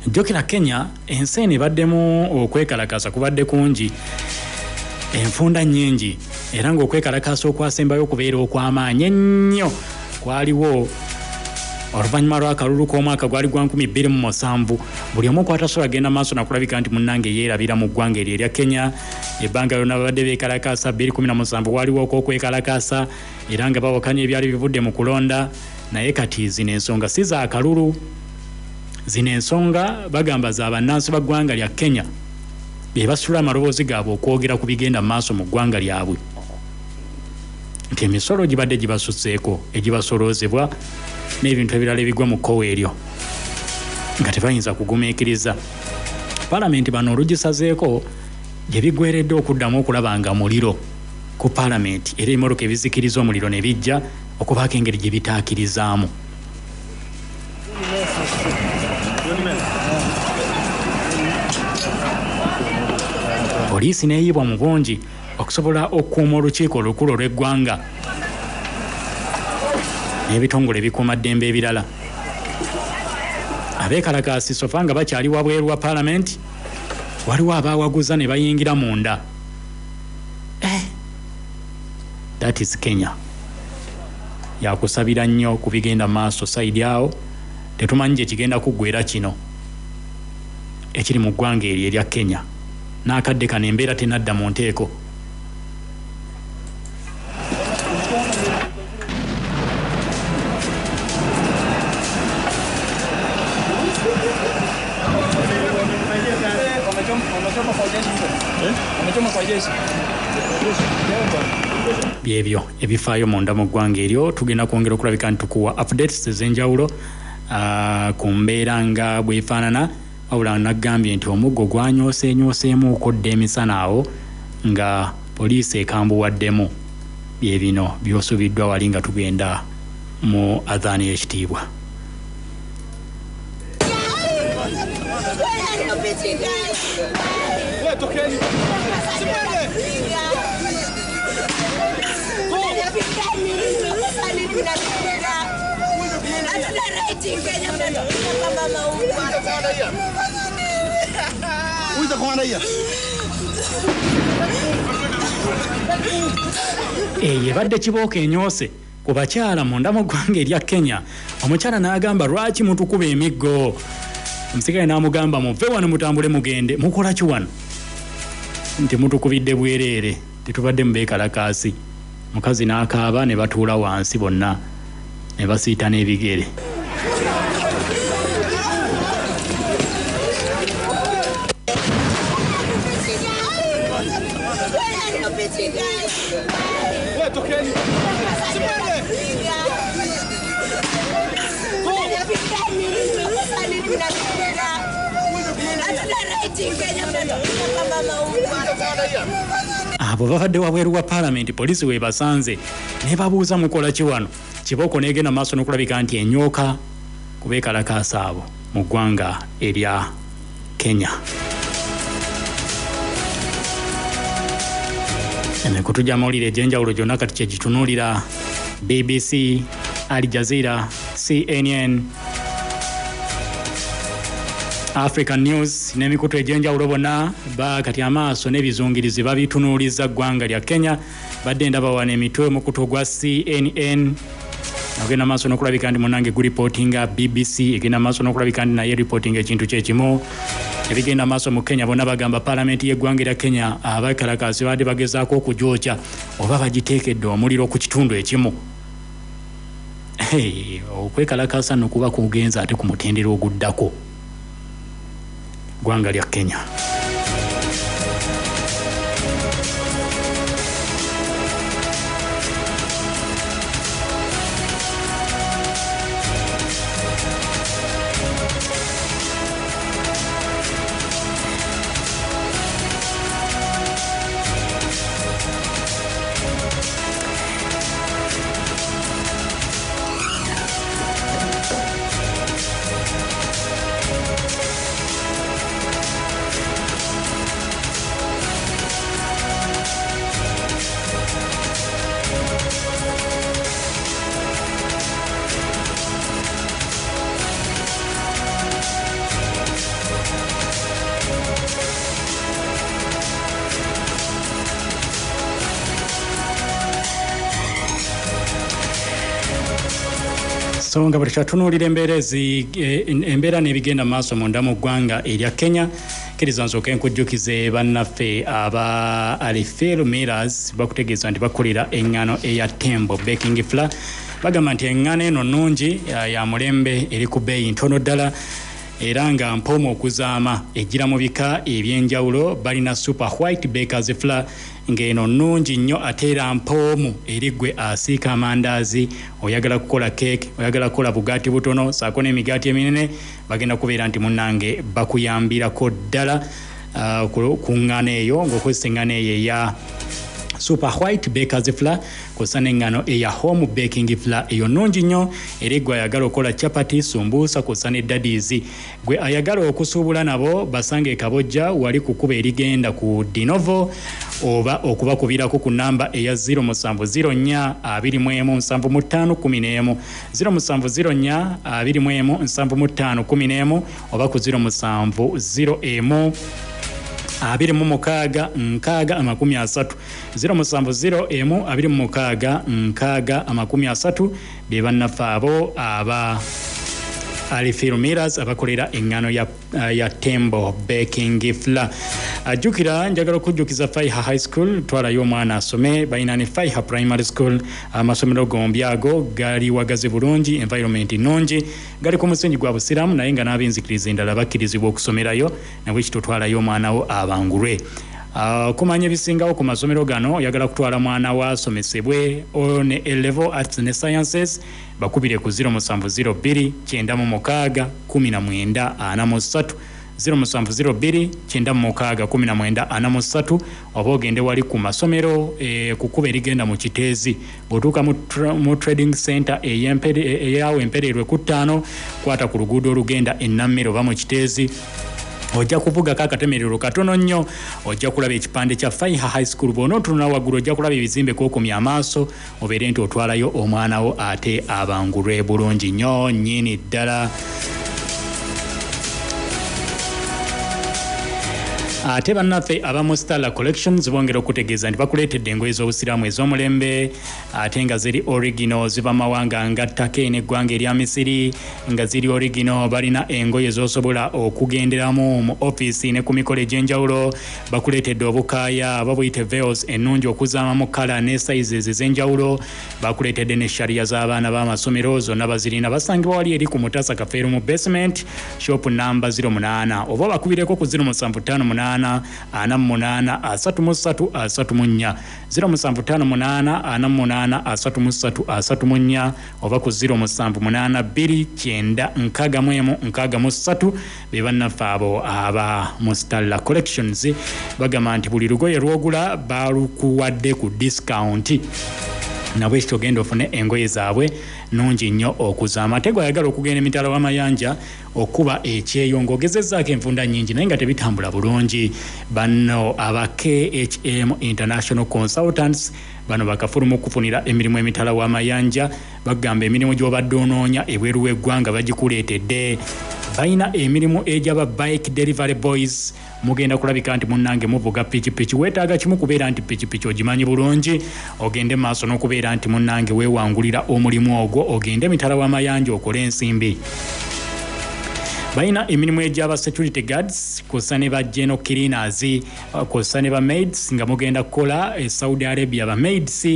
Jokera Kenya ensi ebaddemu okwekalakasa kubadde kungi, enfunda nnyingi era ng'okwekalakasa okwasembayo okubeera okw'amaanyi ennyo kwaliwo oluvannyuma lw'akalulu k'omwaka gwali gwa 2007. buli omu kwatasobola genda maaso nakulabika nti munnange yeerabira mu ggwanga eryo erya Kenya. Ebbanga lyonna babadde beekalakasa 2017 waliwo okwekalakasa era nga bawakanya ebyali bivudde mu kulonda, naye kati zino ensonga si za akalulu. Zino ensonga bagamba za bannansi ba ggwanga lya Kenya be basula amaloboozi gaabwe okwogera ku bigenda mu maaso mu ggwanga lyabwe, nti emisolo gibadde gibasutseeko egibasoloozebwa n'ebintu ebirala ebigwa mu kkowa eryo nga tebayinza kugumiikiriza. Paalamenti bano olugisazeeko gye bigweredde okuddamu okulaba nga muliro ku paalamenti era ebimotoka ebizikiriza omuliro ne bijja okubaako engeri gye bitaakirizaamu. Poliisi neeyibwa mu bungi okusobola okukuuma olukiiko olukulu olw'eggwanga n'ebitongole ebikuumaddembe ebirala. Abeekalakaasi sofa nga bakyali wabweru wa paalamenti, waliwo abaawaguza ne bayingira munda. That is Kenya. Yakusabira nnyo ku bigenda maaso saidi awo, tetumanyi gye kigenda kuggwera kino ekiri mu ggwanga eryo erya Kenya. N'akadde kano embeera tenadda mu nteeko. Byebyo ebifaayo munda mu ggwanga eryo. Tugenda kwongera okulabika nti tukuwa updates ez'enjawulo ku mbeera nga bwefaanana, wabula nagambye nti omuggo gwanyooseenyooseemu okodda emisana awo nga poliisi ekambuwaddemu. Bye bino by'osubiddwa wali nga tugenda mu adhaani y'ekitiibwa. Yebadde kibooka enyoose ku bakyala munda mu ggwanga erya Kenya. Omukyala n'agamba lwaki mutukuba emiggo. Omusirikale n'amugamba muve wano mutambule mugende, mukola ki wano? Nti mutukubidde bwereere, tetubadde mu beekalakaasi. Mukazi n'akaaba ne batuula wansi bonna ne basiita n'ebigere. Abo babadde wabweru wa paalamenti, poliisi weebasanze ne babuuza mukola ki wano. Kibooko n'egenda maaso n'okulabika nti enyooka ku beekalakaasa abo mu ggwanga erya Kenya. Emikutu gy'amawulire egy'enjawulo gyonna kati kye gitunuulira: BBC, Al Jazeera, CNN, African News n'emikutu egy'enjawulo bonna kati amaaso n'ebizungirizi babitunuuliza ggwanga lya Kenya. Badde ndaba wano emitwe mukutu gwa CNN agenda maaso n'okulabika nti munnange guripootinga, BBC egenda maaso n'okulabika nti naye ripootinga ekintu kyekimu. Ebigenda maaso mu Kenya bonna bagamba paalamenti y'eggwanga erya Kenya abeekalakaasi badde bagezaako okugyokya oba bagiteekedde omuliro ku kitundu ekimu. Okwekalakaasa nno kuba kugenza ate ku mutendera oguddako ggwanga lya Kenya. so nga batutunulira embeera n'ebigenda maaso munda mu ggwanga erya Kenya kiriza nsooka enkujjukize bannaffe aba Alifel Millers bakutegeeza nti bakolera eŋŋaano eya Tembo baking flour bagamba nti eŋŋaano eno nnungi ya mulembe eri ku bbeeyi ntono ddala era nga mpoomu okuzaama ejjira mu bika ebyenjawulo balina super white bakers flour ng'eno nnungi nnyo ate era mpoomu eri ggwe asiika amandaazi oyagala kukola cake oyagala kukola bugaati butono saako n'emigaati eminene bagenda kubeera nti munnange bakuyambirako ddala ku ŋŋaano eyo ng'okozesa eŋŋaano eyo eya super white bakers flour kosa n'eŋŋaano eya home baking flour eyo nnungi nnyo era gwe ayagala okukola chapati sumbuusa kosa ne daddies gwe ayagala okusuubula nabo basange ekabojja wali kukuba erigenda ku Dinovo oba okubakubirako ku namba eya 0704217511 0704217511 oba ku 0701 abiri mu mukaaga nkaaga amakumi asatu 0701 be bannaffe abo aba Alifel Millers abakolera eŋŋaano ya Tembo baking flour. Ajjukira njagala okujjukiza Faiha High School twalayo omwana asome balina ne Faiha Primary School amasomero gombi ago gali wagaze bulungi environment nnungi gali ku musingi gwa busiramu naye nga n'ab'enzikiriza endala bakkirizibwa okusomerayo nabwe kito twalayo omwana wo abangulwe. Kumanya ebisingawo ku masomero gano oyagala kutwala mwana wa asomesebwe ne A-level arts ne sciences bakubire ku 0702-916-1943 0702-916-1943 oba ogende wali ku masomero kukuba erigenda mu Kiteezi bw'otuuka mu trading center eyawo Empererwe ku 5 kwata ku luguudo olugenda e Nammero oba mu Kiteezi ojja kuvugako akatemerero katono nnyo ojja kulaba ekipande kya Faiha High School bw'onootunula waggulu ojja kulaba ebizimbe k'okumya amaaso obeere nti otwalayo omwana wo ate abangulwe bulungi nnyo nnyini ddala. Ate bannaffe aba Stella Collections bongera okutegeeza nti bakuleetedde engoye z'obusiraamu ez'omulembe ate nga ziri original ziva mawanga nga Turkey n'eggwanga erya Misiri nga ziri original balina engoye z'osobola okugenderamu mu office ne ku mikolo egy'enjawulo bakuleetedde obukaaya babuyite veils ennungi okuzaamamu kala ne sizes ez'enjawulo bakuleetedde ne sharia z'abaana b'amasomero zonna bazirina basangibwa wali eri ku Mutasa Kafeeru mu basement shop number 08 oba bakubireko ku 0758 0758 oba ku 0782961663 be bannaffe abo aba Stella Collections bagamba nti buli lugoye lwogula balukuwadde ku discount nabwe kitogenda ofune engoye zaabwe nungi nnyo okuzaama ate gwayagala okugenda emitala w'amayanja okuba ekyeyo ng'ogezezzaako enfunda nnyingi naye nga tebitambula bulungi banno aba KHM International Consultants bano bakafulumu okufunira emirimu emitala w'amayanja bagamba emirimu gy'obadde onoonya ebweru w'eggwanga bagikuleetedde balina emirimu egy'aba bike delivery boys mugenda kulabika nti munnange muvuga pikipiki weetaaga kimu kubeera nti pikipiki ogimanyi bulungi ogende maaso n'okubeera nti munnange weewangulira omulimu ogwo ogende emitala w'amayanja okole ensimbi. Balina emirimu egy'aba security guards kosa ne ba general cleaners kosa ne ba maids nga mugenda kukola Saudi Arabia ba maids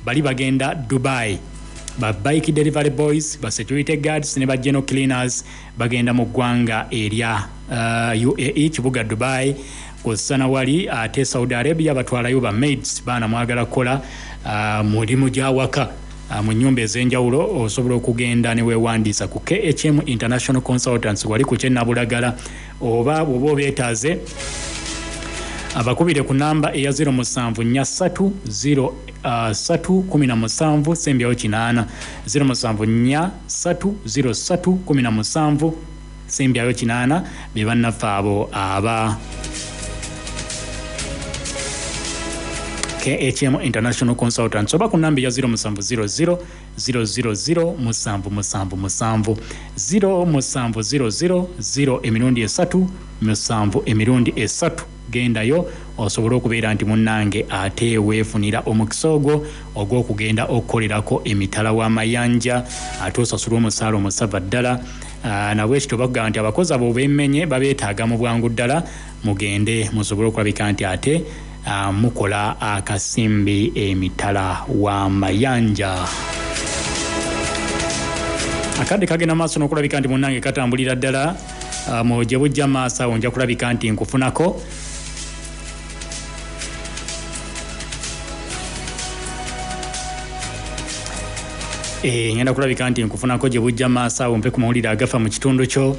bali bagenda Dubai ba bike delivery boys ba security guards ne ba general cleaners bagenda mu ggwanga erya UAE kibuga Dubai kosa na wali ate Saudi Arabia batwalayo ba maids baana mwagala kukola mulimu gy'awaka mu nnyumba ez'enjawulo osobola okugenda ne weewandiisa ku KHM International Consultants wali ku Kyennabulagala oba bw'oba obeetaaze abakubire ku namba eya 074317 sembyawo 8 074317 sembyawo 8 be bannaffe abo aba KHM International Consultants oba ku namba ya 0700 000 0777 0700 0 emirundi 3 7 emirundi 3 gendayo osobola okubeera nti munnange ate weefunira omukisa ogwo ogw'okugenda okukolerako emitala w'amayanja ate osasula omusaala omusava ddala. Nabwekityo bagamba nti abakozi abo bemmenye babeetaaga mu bwangu ddala mugende musobole okulabika nti ate mukola akasimbi emitala w'amayanja. Akadde kagenda maaso n'okulabika nti munnange katambulira ddala mu gye bujja maaso awo nja kulabika nti nkufunako. Ngenda kulabika nti nkufunako gye bujja maaso awo mpe ku mawulire agafa mu kitundu kyo.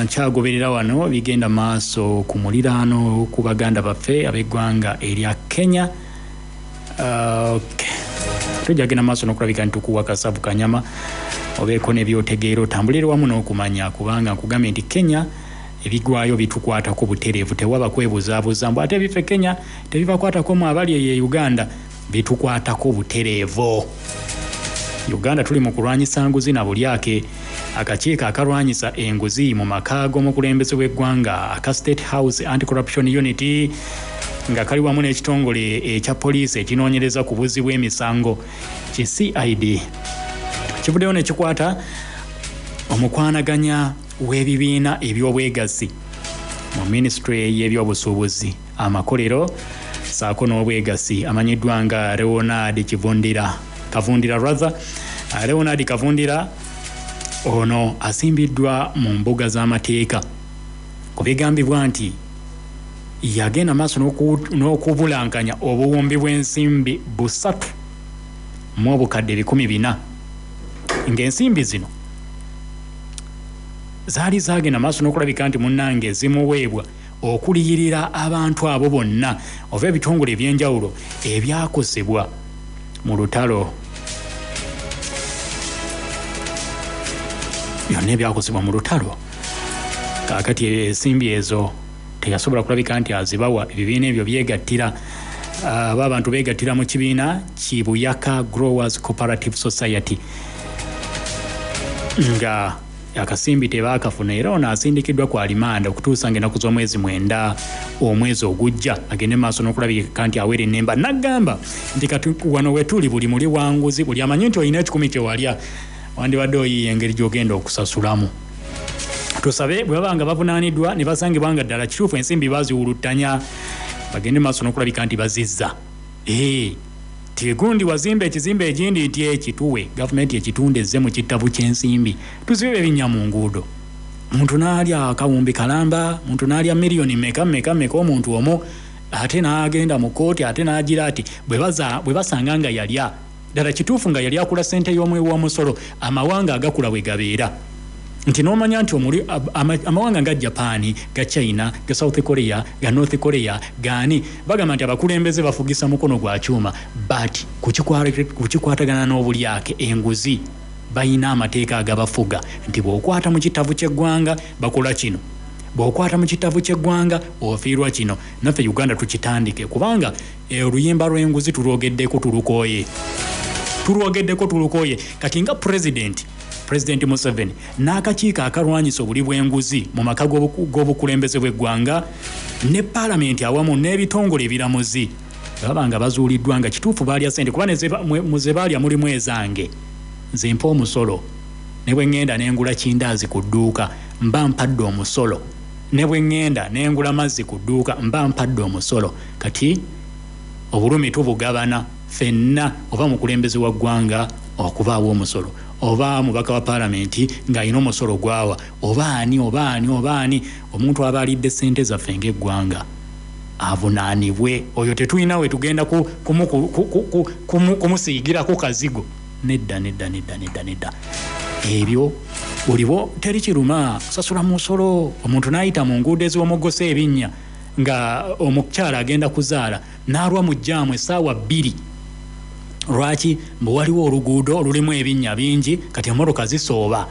Kyagoberera wano bigenda maaso ku muliraano ku baganda baffe ab'eggwanga erya Kenya. Tujagenda maaso n'okulabika nti tukuwa kasavu kanyama obeeko n'ebyotegeera otambulire wamu n'okumanya kubanga nkugambye nti Kenya ebigwayo bitukwatako butereevu tewaba kwebuzaabuza mbu ate ebife Kenya tebibakwatako mu abali ye Uganda bitukwatako butereevu. Uganda tuli mu kulwanyisa nguzi na bulyake. Akakiiko akalwanyisa enguzi mu maka g'omukulembeze w'eggwanga aka State House Anti-Corruption Unity nga kali wamu n'ekitongole ekya poliisi ekinoonyereza ku buzzi bw'emisango ki CID kivuddeyo ne kikwata omukwanaganya w'ebibiina eby'obwegassi mu Ministry y'ebyobusuubuzi amakolero saako n'obwegassi amanyiddwa nga Leonard Kavundira ono asimbiddwa mu mbuga z'amateeka ku bigambibwa nti yagenda maaso n'okubulankanya obuwumbi bw'ensimbi 3 mu obukadde 400 ng'ensimbi zino zaali zagenda maaso n'okulabika nti munnange zimuweebwa okuliyirira abantu abo bonna oba ebitongole eby'enjawulo ebyakosebwa mu lutalo byonna ebyakosebwa mu lutalo. Kaakati ensimbi ezo teyasobola kulabika nti azibawa. Ebibiina ebyo byegattira abantu beegattira mu kibiina Kibuyaka Growers Cooperative Society nga akasimbi tebaakafuna era ono asindikiddwa ku alimanda okutuusa ng'ennaku z'omwezi 9 omwezi ogujja agende maaso n'okulabika nti aweera ennemba. N'agamba nti kati wano wetuli buli muli wanguzi buli amanyi nti olina 10 kye walya wandibadde oyiiya engeri gy'ogenda okusasulamu. Tusabe bwe baba nga bavunaaniddwa ne basangibwa nga ddala kituufu ensimbi baziwuluttanya bagende maaso n'okulabika nti bazizza. Tigundi wazimba ekizimbe egindi nti ekituwe gavumenti ekitundezze mu kitabu ky'ensimbi tuzibe ebinnya mu nguudo. Muntu n'alya akawumbi kalamba, muntu n'alya miliyoni meka omuntu omwo ate n'agenda mu kooti ate n'agira ati bwe basanga nga yalya ddala kituufu nga yali akula ssente y'omusolo amawanga agakula bwe gabeera. Nti n'omanya nti amawanga nga Japan, ga China, ga South Korea, ga North Korea gaani bagamba nti abakulembeze bafugisa mukono gwa kyuma but kukikwatagana n'obulyake enguzi bayina amateeka agabafuga nti bw'okwata mu kitabu ky'eggwanga bakola kino bw'okwata mu kitabu ky'eggwanga ofiirwa kino. Naffe Uganda tukitandike kubanga oluyimba lw'enguzi tulwogeddeko tulukooye kati nga President Museveni n'akakiiko akalwanyisa obuli bw'enguzi mu maka g'obukulembeze bw'eggwanga ne Paalamenti awamu n'ebitongole ebiramuzi babanga bazuuliddwa nga kituufu baalya ssente kuba muze baalya mulimu ezange nze mpa omusolo ne bwe ŋŋenda n'engula kindaazi ku dduuka mba mpadde omusolo ne bwe ŋŋenda n'engula mazzi ku dduuka mba mpadde omusolo. Kati obulumi tubugabana ffenna oba mukulembeze wa ggwanga okubaawo omusolo oba mubaka wa Paalamenti ng'alina omusolo gwawa obaani omuntu aba alidde ssente zaffe ng'eggwanga avunaanibwe. Oyo tetulina we tugenda kumusiigirako kazigo. Nedda. Ebyo oliwo teri kiruma sasula musolo. Omuntu n'ayita mu nguudo ez'omuggosa ebinnya nga omukyala agenda kuzaala n'alwa mu jjaamu essaawa 2. Lwaki? Mbu waliwo oluguudo lulimu ebinnya bingi kati emmotoka zisooba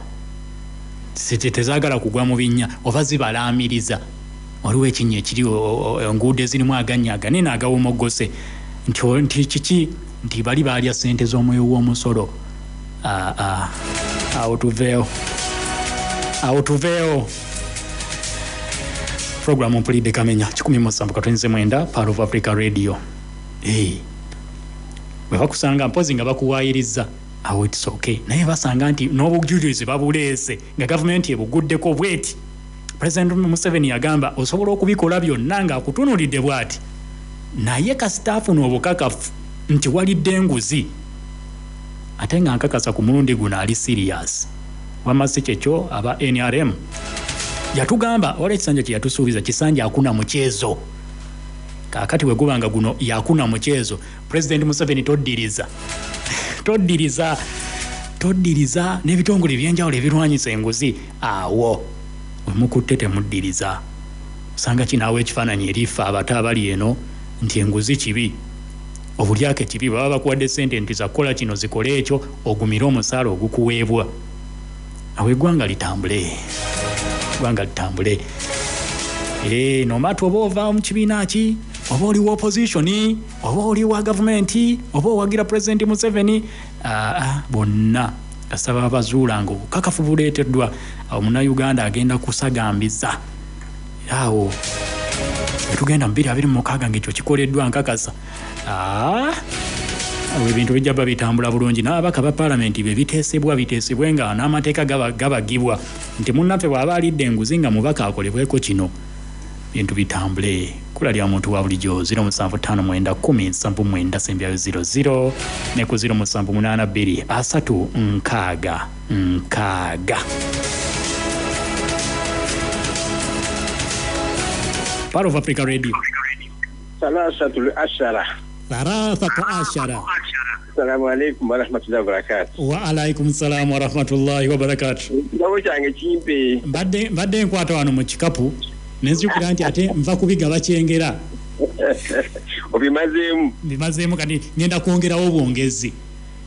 tezaagala kugwa mu binnya oba zibalaamiriza. Waliwo ekinnya ekiri enguudo ezirimu agannya aganene agawomogose nti kiki nti bali baalya ssente z'omwoyo w'omusolo. Awo tuveewo program mpulidde Kamenya 107.9 Part of Africa Radio. Bwe bakusanga mpozi nga bakuwaayiriza awo it's okay. Naye basanga nti n'obujulizi babuleese nga gavumenti ebuguddeko bweti. President Museveni yagamba osobola okubikola byonna nga akutunuulidde bwati. Naye kasitaafu n'obukakafu nti walidde enguzi. Ate nga nkakasa ku mulundi guno ali serious. Wamasi kyekyo aba NRM yatugamba wala ekisanja kye yatusuubiza kisanja akuna muchezo. Kakati we gubanga guno yakuna muchezo. President Museveni toddiriza n'ebitongole ebyenjawulo ebirwanyisa enguzi awo wemukutte temuddiriza. Osanga kinaawo ekifaananyi erifa abato abali eno nti enguzi kibi obulyake kibi baba bakuwadde ssente nti zakola kino zikole ekyo ogumire omusaala ogukuweebwa. Awo eggwanga litambule. No matter oba ova mu kibiina ki oba oli wa opposition oba oli wa government oba owagira President Museveni bonna kasaba abazuula nga obukakafu buleeteddwa awo Munnayuganda agenda kusagambiza awo tugenda mu 2026 ng'ekyo kikoleddwa nkakasa awo ebintu bijja babitambula bulungi n'ababaka ba paalamenti be biteesebwe nga n'amateeka gabagibwa nti munnaffe bw'aba alidde enguzi nga mubaka akolebweko kino bintu bitambule. Kula lya muntu wa bulijjo 0759107900 ne ku 078236 Part of Africa Radio. Salasatul ashara. Assalamu alaikum wa rahmatullahi wa barakatuh. Wa alaikum salam wa rahmatullahi wa barakatuh. Ndawo kyange kimpe. Mbadde nkwata wano mu kikapu. Nenzijukira nti ate nva kubigaba kyengera. Bimazeemu kati ngenda kwongerawo obwongezi.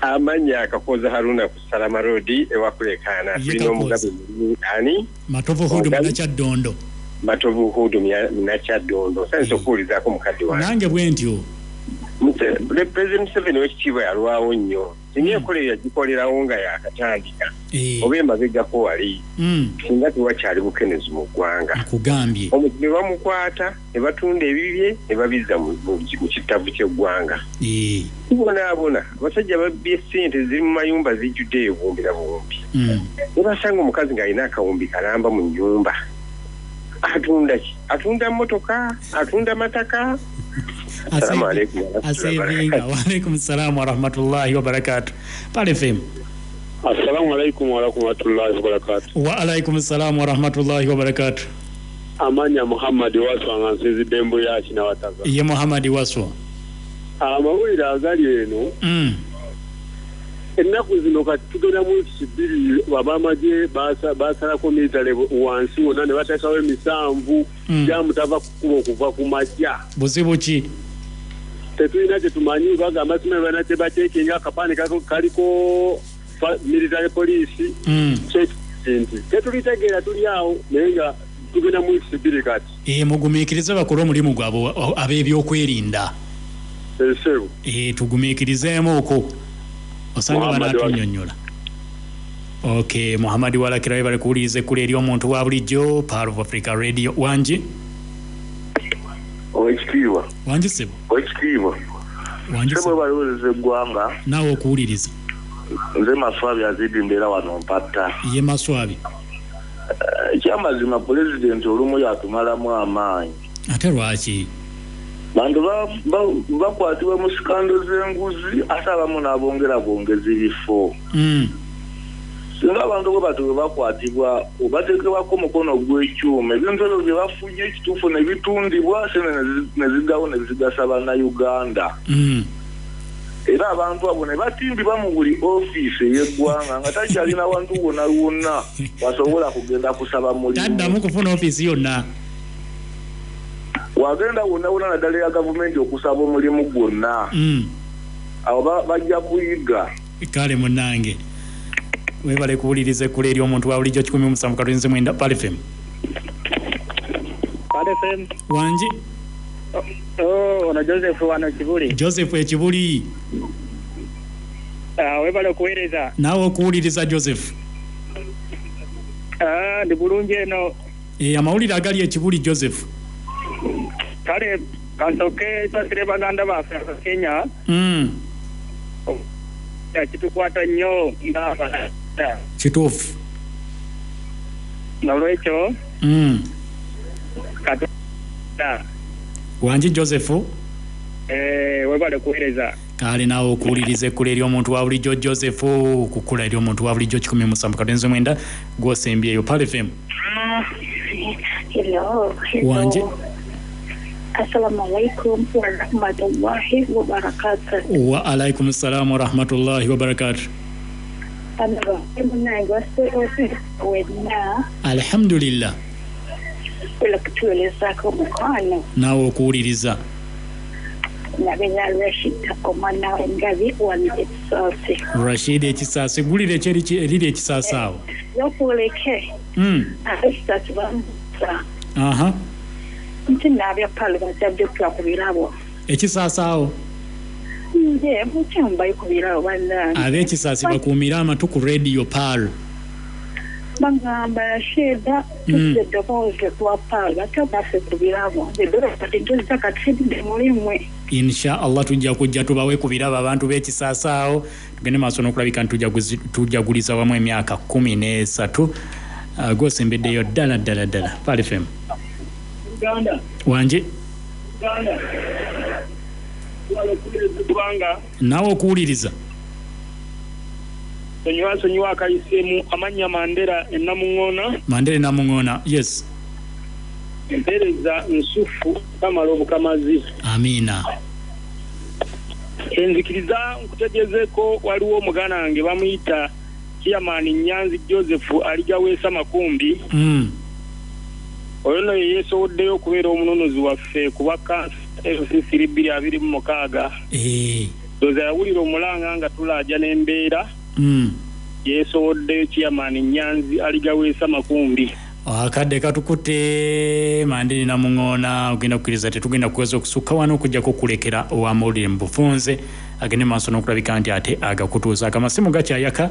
Amanya akakoza Haruna ku Salama Road ewakulekana. Tulina omugabe ani? Matovu Hudu Mnachaddondo. Matovu Hudu Mnachaddondo. Sanso kuulizaako mukadde wange. Nange bwe ntyo. President Museveni w'ekitiibwa yalwawo nnyo. Singa enkola yagikolerawo nga yakatandika. Oba emabegako wali. Singa tewakyali bukeneezi mu ggwanga. Nkugambye. Omuntu ne bamukwata ne batunda ebibye ne babizza mu kitabu ky'eggwanga. Tubonaabona abasajja babbye ssente ziri mu mayumba zijjudde ebumbira bumbi. Ne basanga omukazi ng'alina akawumbi kalamba mu nnyumba. Atunda ki? Atunda mmotoka? Atunda mataka? Assalamu alaikum wa alaikum salam wa rahmatullahi wa barakatuh. Pale FM. Assalamu alaikum wa rahmatullahi wa barakatuh. Wa alaikum salam wa rahmatullahi wa barakatuh. Amanya Muhammad Waswa ngansizi dembo yaki na wataga. Ye Muhammad Waswa. Amawulire agali eno. Ennaku zino kati tugenda mu kibiri abamaje basalako mitale wansi wonna ne bateekawo emisanvu gyamutava kukuba okuva ku majja. Buzibu ki? Tetulina kye tumanyi bagamba simanyi balina kye bateekenga akapande kaliko military police nti tetulitegeera tuli awo naye nga tugenda mu kibiri kati. Mugumiikirize bakole omulimu gwabwe ab'ebyokwerinda. Esebu. Tugumiikirizeemu okwo. Osanga banatunyonnyola. Okay, Muhammad walakira bali kuwuliriza ekkulu eri omuntu wa bulijjo Part of Africa Radio. Wangi? Oweekitiibwa. Wangi sebo? Oweekitiibwa. Wangi sebo balowooza eggwanga. Naawe okuwuliriza. Nze Maswabi azidi mbeera wano mpatta. Ye Maswabi. Ekyamazima pulezidenti olumu yatumalamu amaanyi. Ate lwaki? Bantu bakwatibwa mu sikando z'enguzi ate abamu n'abongera bwongezi bifo. Singa abantu bwe batuwe bakwatibwa obateekebwako omukono gw'ekyuma ebintu ebyo bye bafunye ekituufu ne bitundibwa sene ne ziddawo ne zigasa bannayuganda. Era abantu abo ne batimbibwa mu buli ofiisi ey'eggwanga nga takyalina wantu wonna wonna basobola kugenda kusaba mulimu. Taddamu kufuna ofiisi yonna. Wagenda wonna wonna naddala ya gavumenti okusaba omulimu gwonna. Awo bajja kuyiga. Kale munnange. Webale kuwuliriza ekkulu eri omuntu wa bulijjo 107.9 Pale FM. Pale FM. Wangi? Ono Joseph wano Kibuli. Joseph Ekibuli. Webale kuweereza. Naawe okuwuliriza Joseph. Ndi bulungi eno amawulire agali ekibuli Joseph kale kansoke tasire baganda baffe Kenya kitukwata nnyo ng'abalala kituufu nolwekyo wangi Joseph webale kuweereza kale naawe okuwuliriza ekkula ery'omuntu wa bulijjo Joseph ku kkula ery'omuntu wa bulijjo 17 gw'osembyeyo Pal FM. Hello. Wangi Assalamu alaikum wa rahmatullahi wa barakatuh. Wa alaikum assalam wa rahmatullahi wa barakatuh. Alhamdulillah. Naawe okuwuliriza Rashid ekisaasi gulire eriri ekisaasi awo nti nabya pale bajja twakubirabo ekisaasi awo nje mukyamba kubirabo bana ab'ekisaasi bakuumira amatu ku radio Pal bagamba sheda tuzedomoze kwa Pal batabase kubirabo ndero patintoza katidi mulimwe insha Allah tujja kujja tubawe kubirabo abantu b'ekisaasi awo tugende maaso n'okulabika tujaguliza wamu emyaka 13 gw'osembeddeyo ddala Pal FM. Wangi naawe okuwuliriza sonyiwa akayisemu amanya Mandela enamuŋŋoona yes empeereza nsufu kamala obukamazi amiina enzikiriza nkutegezeeko waliwo omuganda wange bamuyita Chairman Nyanzi Joseph aligaweesa makumbi oyo ye yeesowoddeyo okubeera omunonozi waffe kuba kansa LCC 2026 doza yawulira omulanga nga tulaaja n'embeera yeesowoddeyo Chairman Nyanzi aligaweesa makumbi akadde katukute Mandela namuŋŋoona ogenda kukkiriza tetugenda kuweza okusukka wano okujjako okulekera ow'amawulire mu bufunze agende maaso n'okulabika nti ate agakutuuza akamasimu gakyayaka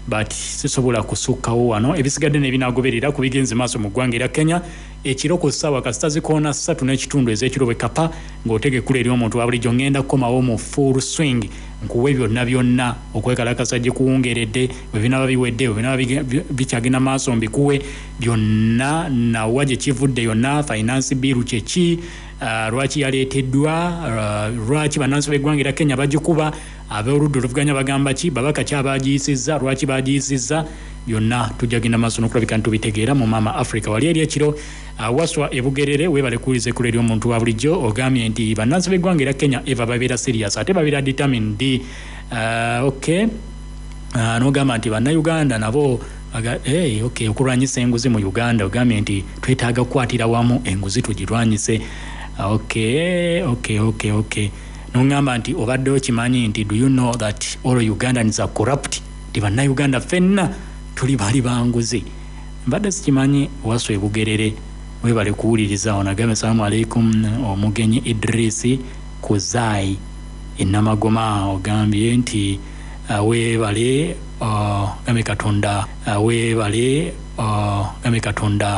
but sisobola kusukkawo wano ebisigadde n'ebinaagoberera ku bigenze maaso mu ggwanga erya Kenya ekiro ku ssaawa kasita zikoona 3:30 ez'ekiro bwe kapa ng'otega ekkula ery'omuntu wa bulijjo ngenda kukomawo mu full swing nkuwe byonna okwekalakasa gye kuwungeredde bwe binaaba biwedde bwe binaaba bikyagenda maaso mbikuwe byonna nawa gye kivudde yonna finance bill kyeki lwaki yaleeteddwa lwaki bannansi b'eggwanga erya Kenya bagikuba ab'oludda oluvuganya bagamba ki babaka ki abagiyisizza lwaki bagiyisizza byonna tujjagenda maaso n'okulabika nti tubitegeera mu Mama Africa wali eri ekiro waswa ebugerere weebale kuwuliriza ekkula ery'omuntu wa bulijjo ogambye nti bannansi b'eggwanga erya Kenya eva babeera serious ate babeera determined okay n'ogamba nti bannayuganda nabo okay okulwanyisa enguzi mu Uganda ogambye nti twetaaga kukwatira wamu enguzi tugirwanyise okay n'ongamba nti obadde okimanyi nti do you know that all Ugandans are corrupt nti bannayuganda ffenna tuli bali banguzi mbadde sikimanyi waswa ebugerere weebale kuwuliriza onagambye salamu alaikum omugenyi Idrisi Kuzai enamagoma ogambye nti weebale gambe Katonda weebale gambe Katonda